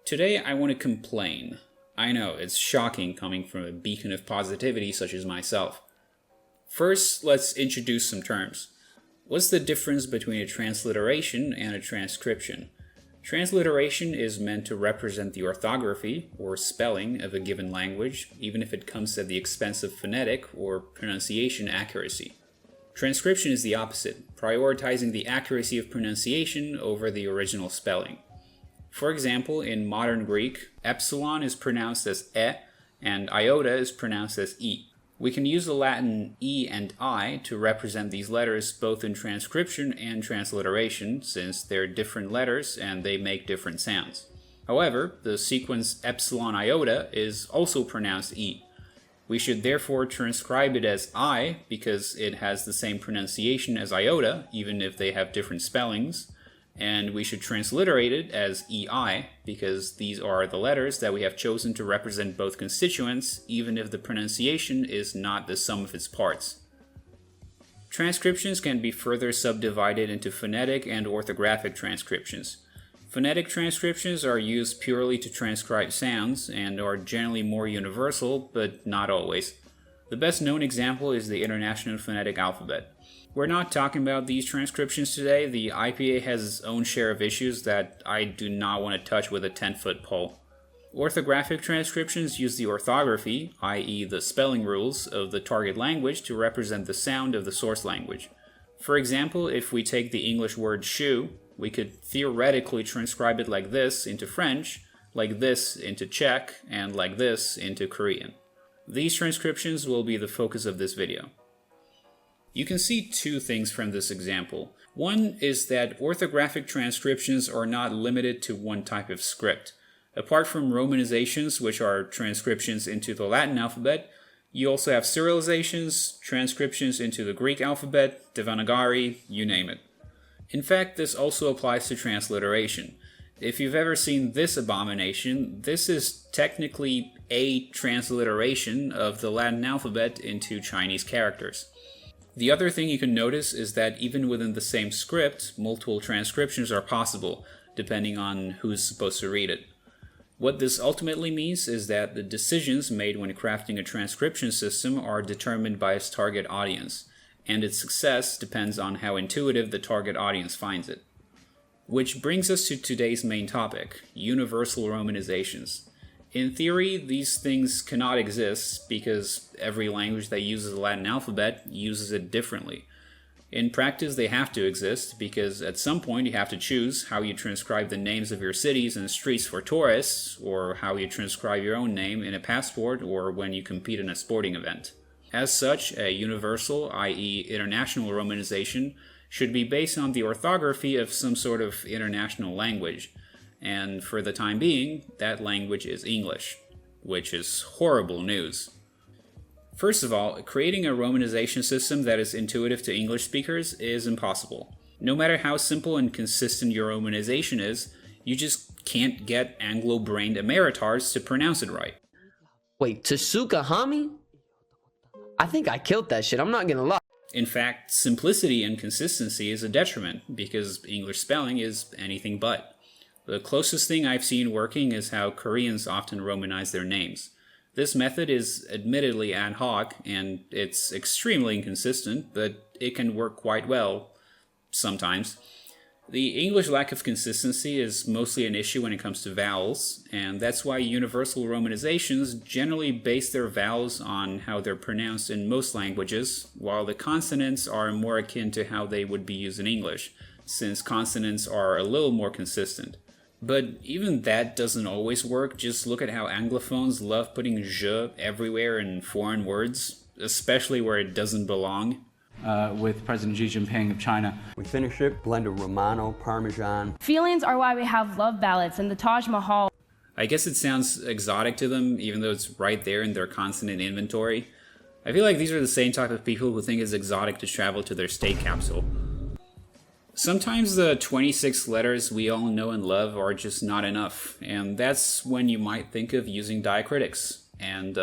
Today I want to complain. I know, it's shocking coming from a beacon of positivity such as myself. First, let's introduce some terms. What's the difference between a transliteration and a transcription? Transliteration is meant to represent the orthography, or spelling, of a given language, even if it comes at the expense of phonetic or pronunciation accuracy. Transcription is the opposite, prioritizing the accuracy of pronunciation over the original spelling. For example, in modern Greek, epsilon is pronounced as e, and iota is pronounced as I. We can use the Latin E and I to represent these letters both in transcription and transliteration, since they're different letters and they make different sounds. However, the sequence epsilon iota is also pronounced I. We should therefore transcribe it as I because it has the same pronunciation as iota, even if they have different spellings. And we should transliterate it as EI, because these are the letters that we have chosen to represent both constituents, even if the pronunciation is not the sum of its parts. Transcriptions can be further subdivided into phonetic and orthographic transcriptions. Phonetic transcriptions are used purely to transcribe sounds, and are generally more universal, but not always. The best known example is the International Phonetic Alphabet. We're not talking about these transcriptions today. The IPA has its own share of issues that I do not want to touch with a 10-foot pole. Orthographic transcriptions use the orthography, i.e. the spelling rules, of the target language to represent the sound of the source language. For example, if we take the English word shoe, we could theoretically transcribe it like this into French, like this into Czech, and like this into Korean. These transcriptions will be the focus of this video. You can see two things from this example. One is that orthographic transcriptions are not limited to one type of script. Apart from romanizations, which are transcriptions into the Latin alphabet, you also have serializations, transcriptions into the Greek alphabet, Devanagari, you name it. In fact, this also applies to transliteration. If you've ever seen this abomination, this is technically a transliteration of the Latin alphabet into Chinese characters. The other thing you can notice is that even within the same script, multiple transcriptions are possible, depending on who's supposed to read it. What this ultimately means is that the decisions made when crafting a transcription system are determined by its target audience, and its success depends on how intuitive the target audience finds it. Which brings us to today's main topic, universal romanizations. In theory, these things cannot exist because every language that uses the Latin alphabet uses it differently. In practice, they have to exist because at some point you have to choose how you transcribe the names of your cities and streets for tourists, or how you transcribe your own name in a passport or when you compete in a sporting event. As such, a universal, i.e. international romanization, should be based on the orthography of some sort of international language. And for the time being, that language is English, which is horrible news. First of all, creating a romanization system that is intuitive to English speakers is impossible. No matter how simple and consistent your romanization is, you just can't get Anglo-brained Ameritards to pronounce it right. Wait, Tasuka Hami? I think I killed that shit, I'm not gonna lie. In fact, simplicity and consistency is a detriment because English spelling is anything but. The closest thing I've seen working is how Koreans often romanize their names. This method is admittedly ad hoc, and it's extremely inconsistent, but it can work quite well sometimes. The English lack of consistency is mostly an issue when it comes to vowels, and that's why universal romanizations generally base their vowels on how they're pronounced in most languages, while the consonants are more akin to how they would be used in English, since consonants are a little more consistent. But even that doesn't always work. Just look at how Anglophones love putting je everywhere in foreign words, especially where it doesn't belong. With President Xi Jinping of China. We finish it, blend of Romano, Parmesan. Feelings are why we have love ballads and the Taj Mahal. I guess it sounds exotic to them, even though it's right there in their consonant inventory. I feel like these are the same type of people who think it's exotic to travel to their state capsule. Sometimes the 26 letters we all know and love are just not enough, and that's when you might think of using diacritics, and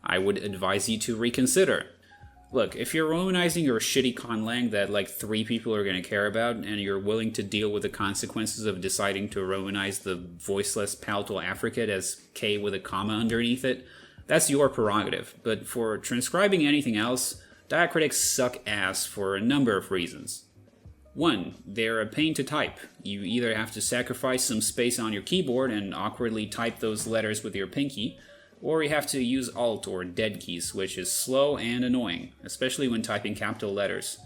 I would advise you to reconsider. Look, if you're romanizing your shitty conlang that like 3 people are going to care about, and you're willing to deal with the consequences of deciding to romanize the voiceless palatal affricate as K with a comma underneath it, that's your prerogative. But for transcribing anything else, diacritics suck ass for a number of reasons. 1. They're a pain to type. You either have to sacrifice some space on your keyboard and awkwardly type those letters with your pinky, or you have to use Alt or Dead keys, which is slow and annoying, especially when typing capital letters.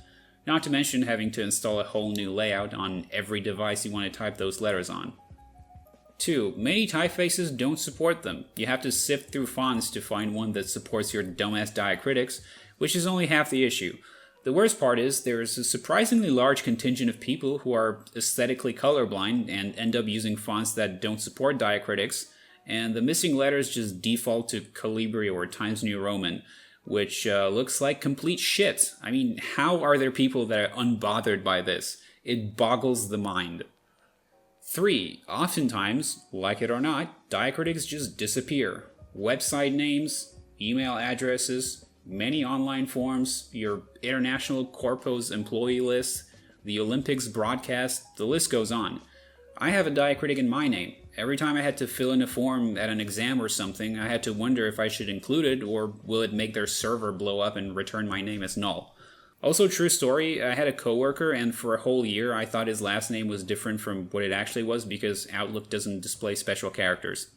Not to mention having to install a whole new layout on every device you want to type those letters on. 2. Many typefaces don't support them. You have to sift through fonts to find one that supports your dumbass diacritics, which is only half the issue. The worst part is there's a surprisingly large contingent of people who are aesthetically colorblind and end up using fonts that don't support diacritics, and the missing letters just default to Calibri or Times New Roman, which looks like complete shit. I mean, how are there people that are unbothered by this? It boggles the mind. 3. Oftentimes, like it or not, diacritics just disappear. Website names, email addresses, many online forms, your international corpos employee list, the Olympics broadcast, the list goes on. I have a diacritic in my name. Every time I had to fill in a form at an exam or something, I had to wonder if I should include it or will it make their server blow up and return my name as null. Also, true story, I had a coworker and for a whole year I thought his last name was different from what it actually was because Outlook doesn't display special characters.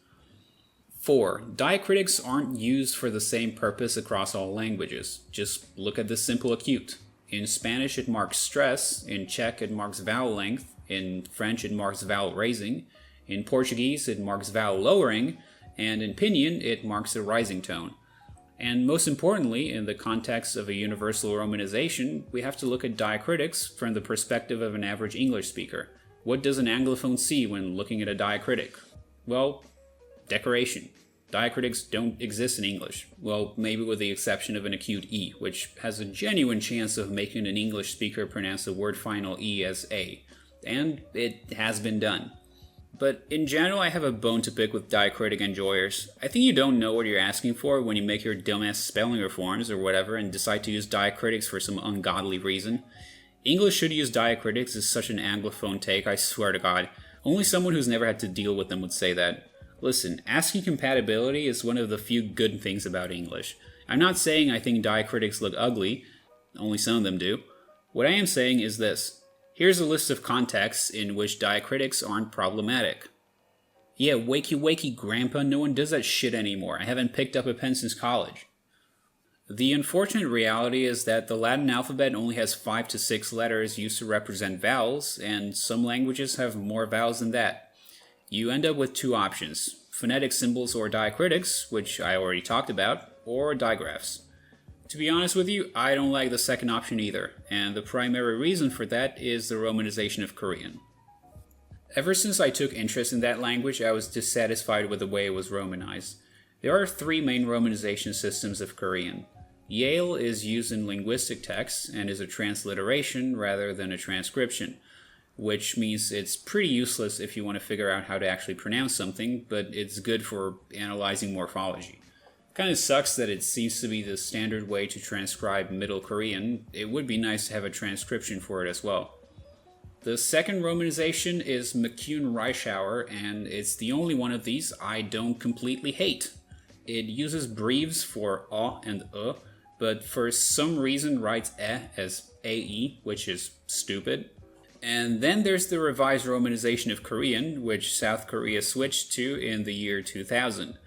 4. Diacritics aren't used for the same purpose across all languages. Just look at the simple acute. In Spanish it marks stress, in Czech it marks vowel length, in French it marks vowel raising, in Portuguese it marks vowel lowering, and in pinyin it marks a rising tone. And most importantly, in the context of a universal romanization, we have to look at diacritics from the perspective of an average English speaker. What does an Anglophone see when looking at a diacritic? Well, decoration. Diacritics don't exist in English. Well, maybe with the exception of an acute E, which has a genuine chance of making an English speaker pronounce the word final E as A. And it has been done. But in general, I have a bone to pick with diacritic enjoyers. I think you don't know what you're asking for when you make your dumbass spelling reforms or whatever and decide to use diacritics for some ungodly reason. English should use diacritics is such an Anglophone take, I swear to God. Only someone who's never had to deal with them would say that. Listen, ASCII compatibility is one of the few good things about English. I'm not saying I think diacritics look ugly, only some of them do. What I am saying is this. Here's a list of contexts in which diacritics aren't problematic. Yeah, wakey grandpa, no one does that shit anymore. I haven't picked up a pen since college. The unfortunate reality is that the Latin alphabet only has 5 to 6 letters used to represent vowels, and some languages have more vowels than that. You end up with 2 options, phonetic symbols or diacritics, which I already talked about, or digraphs. To be honest with you, I don't like the second option either, and the primary reason for that is the romanization of Korean. Ever since I took interest in that language, I was dissatisfied with the way it was romanized. There are 3 main romanization systems of Korean. Yale is used in linguistic texts and is a transliteration rather than a transcription, which means it's pretty useless if you want to figure out how to actually pronounce something, but it's good for analyzing morphology. Kind of sucks that it seems to be the standard way to transcribe Middle Korean. It would be nice to have a transcription for it as well. The second romanization is McCune-Reischauer, and it's the only one of these I don't completely hate. It uses breves for A and but for some reason writes as AE, which is stupid. And then there's the revised romanization of Korean, which South Korea switched to in the year 2000.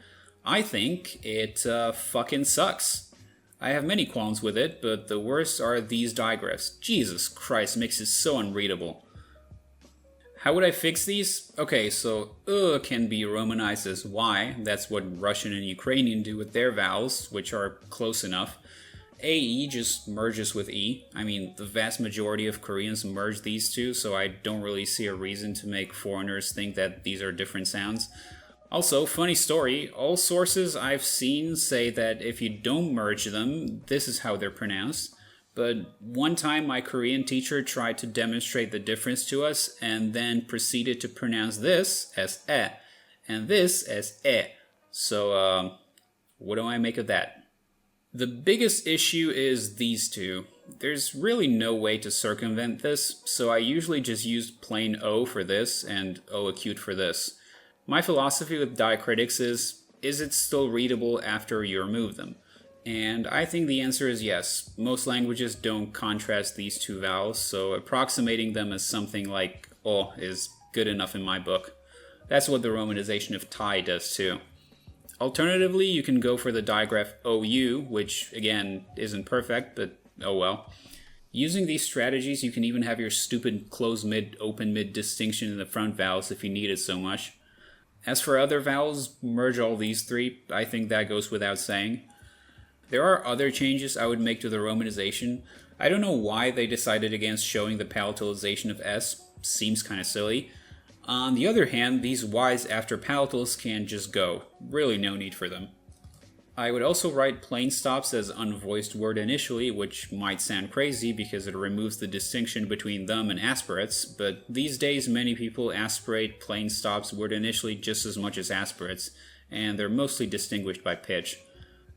I think it fucking sucks. I have many qualms with it, but the worst are these digraphs. Jesus Christ, makes it so unreadable. How would I fix these? Okay, so can be romanized as Y. That's what Russian and Ukrainian do with their vowels, which are close enough. AE just merges with E. I mean, the vast majority of Koreans merge these two, so I don't really see a reason to make foreigners think that these are different sounds. Also, funny story, all sources I've seen say that if you don't merge them, this is how they're pronounced. But one time my Korean teacher tried to demonstrate the difference to us and then proceeded to pronounce this as and this as So, what do I make of that? The biggest issue is these two. There's really no way to circumvent this, so I usually just use plain O for this and O acute for this. My philosophy with diacritics is it still readable after you remove them? And I think the answer is yes. Most languages don't contrast these two vowels, so approximating them as something like O is good enough in my book. That's what the romanization of Thai does too. Alternatively, you can go for the digraph OU, which again isn't perfect, but oh well. Using these strategies, you can even have your stupid close mid, open mid distinction in the front vowels if you need it so much. As for other vowels, merge all these three. I think that goes without saying. There are other changes I would make to the romanization. I don't know why they decided against showing the palatalization of S. Seems kind of silly. On the other hand, these Y's after palatals can just go. Really no need for them. I would also write plain stops as unvoiced word initially, which might sound crazy because it removes the distinction between them and aspirates, but these days many people aspirate plain stops word initially just as much as aspirates, and they're mostly distinguished by pitch.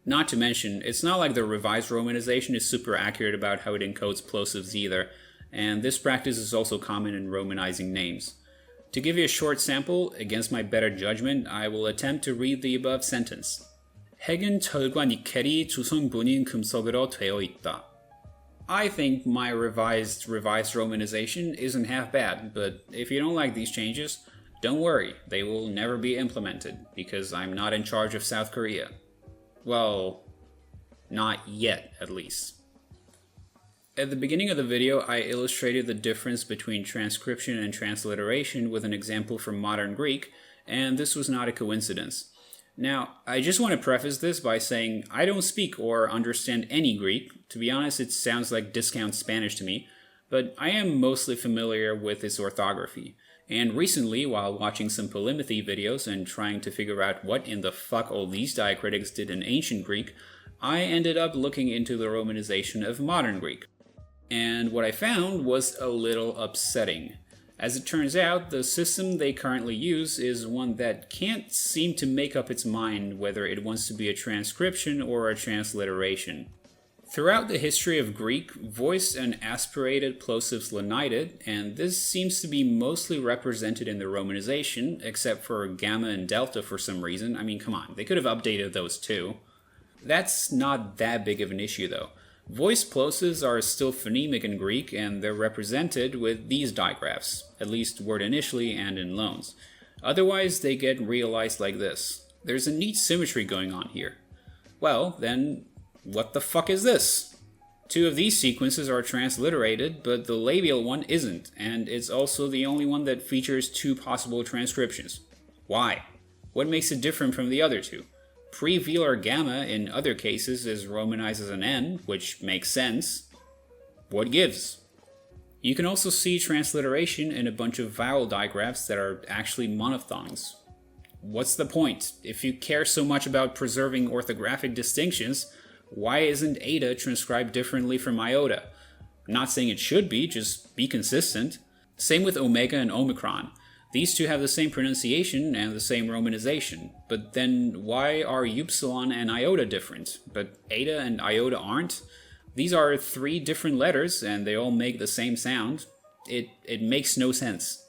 Not to mention, it's not like the revised romanization is super accurate about how it encodes plosives either, and this practice is also common in romanizing names. To give you a short sample, against my better judgment, I will attempt to read the above sentence. 핵은 철과 니켈이 주성분인 금속으로 되어 있다. I think my revised romanization isn't half bad, but if you don't like these changes, don't worry, they will never be implemented, because I'm not in charge of South Korea. Well, not yet, at least. At the beginning of the video, I illustrated the difference between transcription and transliteration with an example from modern Greek, and this was not a coincidence. Now, I just want to preface this by saying I don't speak or understand any Greek. To be honest, it sounds like discount Spanish to me, but I am mostly familiar with its orthography. And recently, while watching some polymathy videos and trying to figure out what in the fuck all these diacritics did in ancient Greek, I ended up looking into the romanization of modern Greek. And what I found was a little upsetting. As it turns out, the system they currently use is one that can't seem to make up its mind whether it wants to be a transcription or a transliteration. Throughout the history of Greek, voiced and aspirated plosives lenited, and this seems to be mostly represented in the romanization, except for gamma and delta for some reason. I mean, come on, they could have updated those too. That's not that big of an issue though. Voiced plosives are still phonemic in Greek, and they're represented with these digraphs, at least word initially and in loans. Otherwise, they get realized like this. There's a neat symmetry going on here. Well, then, what the fuck is this? Two of these sequences are transliterated, but the labial one isn't, and it's also the only one that features two possible transcriptions. Why? What makes it different from the other two? Pre-velar gamma in other cases is romanized as an N, which makes sense. What gives? You can also see transliteration in a bunch of vowel digraphs that are actually monophthongs. What's the point? If you care so much about preserving orthographic distinctions, why isn't eta transcribed differently from iota? I'm not saying it should be, just be consistent. Same with omega and omicron. These two have the same pronunciation and the same romanization, but then why are upsilon and iota different, but eta and iota aren't? These are three different letters and they all make the same sound. It makes no sense.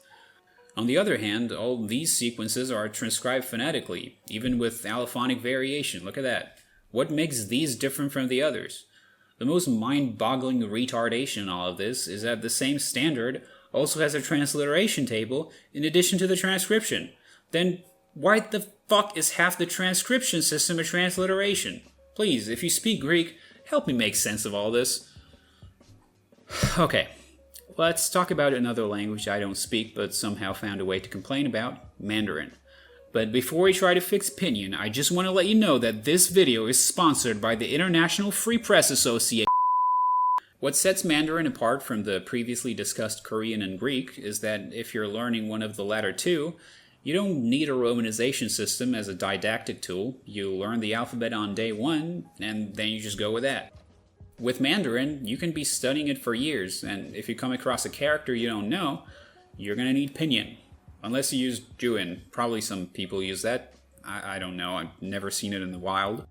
On the other hand, all these sequences are transcribed phonetically, even with allophonic variation. Look at that. What makes these different from the others? The most mind-boggling retardation in all of this is that the same standard also has a transliteration table in addition to the transcription. Then why the fuck is half the transcription system a transliteration? Please, if you speak Greek, help me make sense of all this. Okay, let's talk about another language I don't speak but somehow found a way to complain about, Mandarin. But before we try to fix pinyin, I just want to let you know that this video is sponsored by the International Free Press Association. What sets Mandarin apart from the previously discussed Korean and Greek is that if you're learning one of the latter two, you don't need a romanization system as a didactic tool. You learn the alphabet on day one, and then you just go with that. With Mandarin, you can be studying it for years, and if you come across a character you don't know, you're going to need pinyin. Unless you use Juin. Probably some people use that. I don't know, I've never seen it in the wild.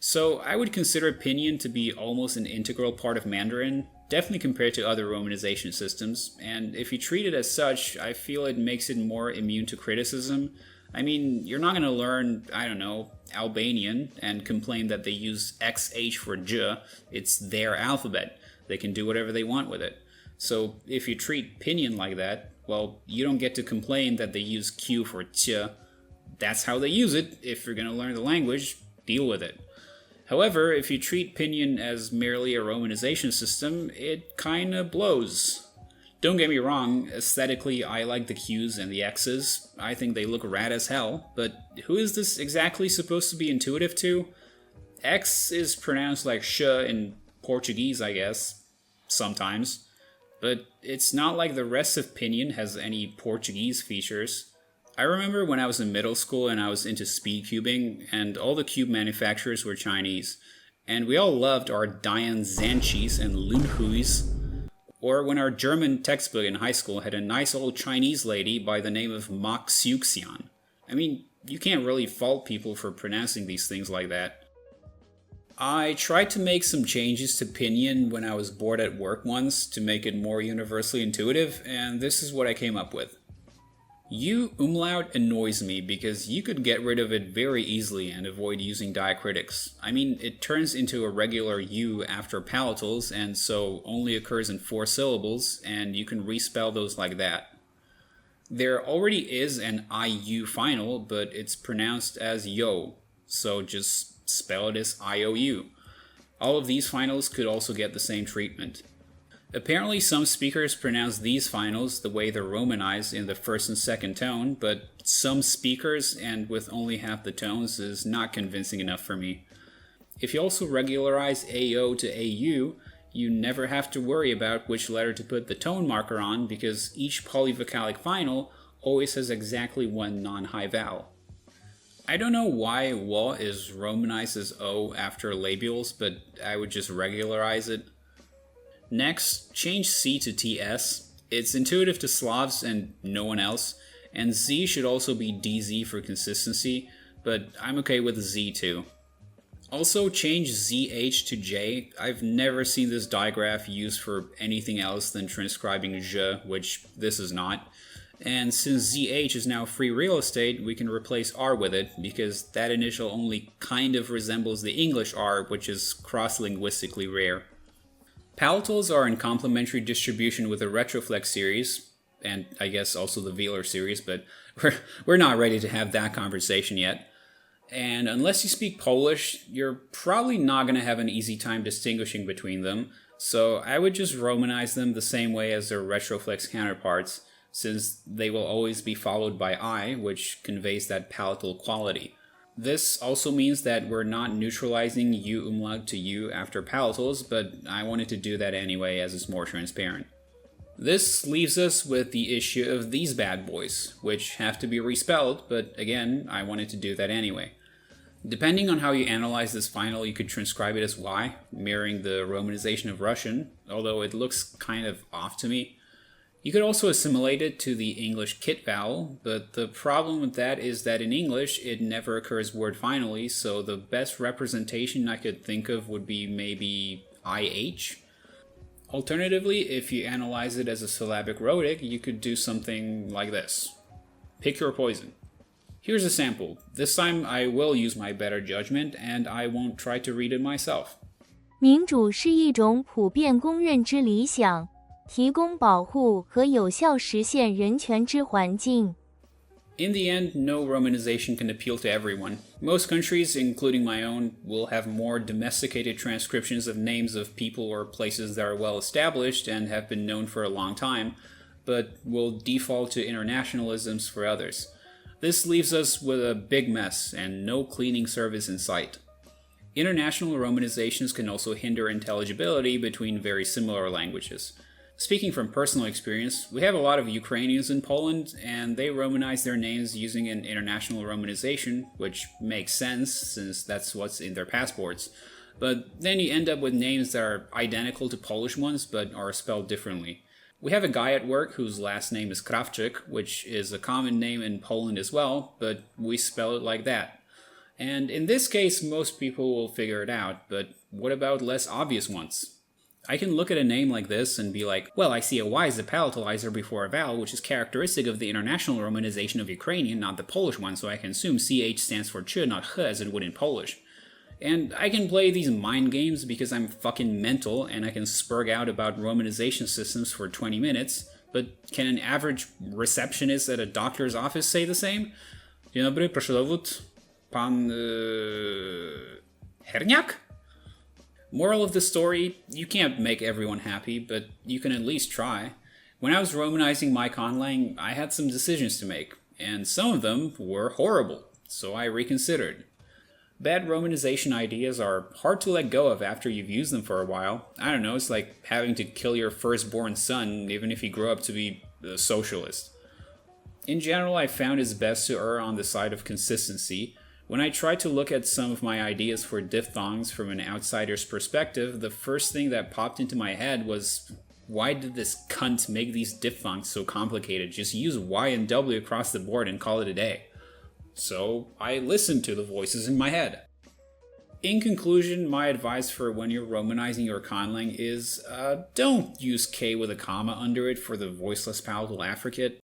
So I would consider pinyin to be almost an integral part of Mandarin, definitely compared to other romanization systems, and if you treat it as such, I feel it makes it more immune to criticism. I mean, you're not going to learn, I don't know, Albanian and complain that they use XH for J. It's their alphabet. They can do whatever they want with it. So if you treat pinyin like that, well, you don't get to complain that they use Q for Ch. That's how they use it. If you're going to learn the language, deal with it. However, if you treat pinyin as merely a romanization system, it kinda blows. Don't get me wrong, aesthetically I like the Q's and the X's. I think they look rad as hell, but who is this exactly supposed to be intuitive to? X is pronounced like sh in Portuguese, I guess. Sometimes. But it's not like the rest of pinyin has any Portuguese features. I remember when I was in middle school and I was into speed cubing, and all the cube manufacturers were Chinese, and we all loved our Dian Zanchis and Lunhuis, or when our German textbook in high school had a nice old Chinese lady by the name of Mak Xiuxian. I mean, you can't really fault people for pronouncing these things like that. I tried to make some changes to pinyin when I was bored at work once to make it more universally intuitive, and this is what I came up with. U umlaut annoys me because you could get rid of it very easily and avoid using diacritics. I mean, it turns into a regular U after palatals and so only occurs in 4 syllables, and you can respell those like that. There already is an IU final, but it's pronounced as yo, so just spell it as IOU. All of these finals could also get the same treatment. Apparently some speakers pronounce these finals the way they're romanized in the first and second tone, but some speakers, and with only half the tones, is not convincing enough for me. If you also regularize AO to AU, you never have to worry about which letter to put the tone marker on because each polyvocalic final always has exactly one non-high vowel. I don't know why wa is romanized as O after labials, but I would just regularize it. Next, change C to TS. It's intuitive to Slavs and no one else, and Z should also be DZ for consistency, but I'm okay with Z too. Also, change ZH to J. I've never seen this digraph used for anything else than transcribing je, which this is not. And since ZH is now free real estate, we can replace R with it, because that initial only kind of resembles the English R, which is cross-linguistically rare. Palatals are in complementary distribution with the retroflex series, and I guess also the velar series, but we're not ready to have that conversation yet. And unless you speak Polish, you're probably not going to have an easy time distinguishing between them, so I would just romanize them the same way as their retroflex counterparts, since they will always be followed by I, which conveys that palatal quality. This also means that we're not neutralizing U umlaut to U after palatals, but I wanted to do that anyway as it's more transparent. This leaves us with the issue of these bad boys, which have to be respelled, but again, I wanted to do that anyway. Depending on how you analyze this final, you could transcribe it as Y, mirroring the romanization of Russian, although it looks kind of off to me. You could also assimilate it to the English kit vowel, but the problem with that is that in English it never occurs word finally, so the best representation I could think of would be maybe IH. Alternatively, if you analyze it as a syllabic rhotic, you could do something like this. Pick your poison. Here's a sample. This time I will use my better judgment and I won't try to read it myself. 民主是一种普遍公认之理想，提供保护和有效实现人权之环境。 In the end, no romanization can appeal to everyone. Most countries, including my own, will have more domesticated transcriptions of names of people or places that are well established and have been known for a long time, but will default to internationalisms for others. This leaves us with a big mess and no cleaning service in sight. International romanizations can also hinder intelligibility between very similar languages. Speaking from personal experience, we have a lot of Ukrainians in Poland, and they romanize their names using an international romanization, which makes sense since that's what's in their passports. But then you end up with names that are identical to Polish ones, but are spelled differently. We have a guy at work whose last name is Krawczyk, which is a common name in Poland as well, but we spell it like that. And in this case, most people will figure it out, but what about less obvious ones? I can look at a name like this and be like, well, I see a Y as a palatalizer before a vowel, which is characteristic of the international romanization of Ukrainian, not the Polish one, so I can assume CH stands for ch, not h, as it would in Polish. And I can play these mind games because I'm fucking mental and I can spurg out about romanization systems for 20 minutes, but can an average receptionist at a doctor's office say the same? Dzień dobry, proszę dowód. Pan... Herniak? Moral of the story, you can't make everyone happy, but you can at least try. When I was romanizing my conlang, I had some decisions to make, and some of them were horrible, so I reconsidered. Bad romanization ideas are hard to let go of after you've used them for a while. I don't know, it's like having to kill your firstborn son, even if he grew up to be a socialist. In general, I found it's best to err on the side of consistency. When I tried to look at some of my ideas for diphthongs from an outsider's perspective, the first thing that popped into my head was, why did this cunt make these diphthongs so complicated? Just use Y and W across the board and call it a day. So I listened to the voices in my head. In conclusion, my advice for when you're romanizing your conlang is, don't use K with a comma under it for the voiceless palatal affricate.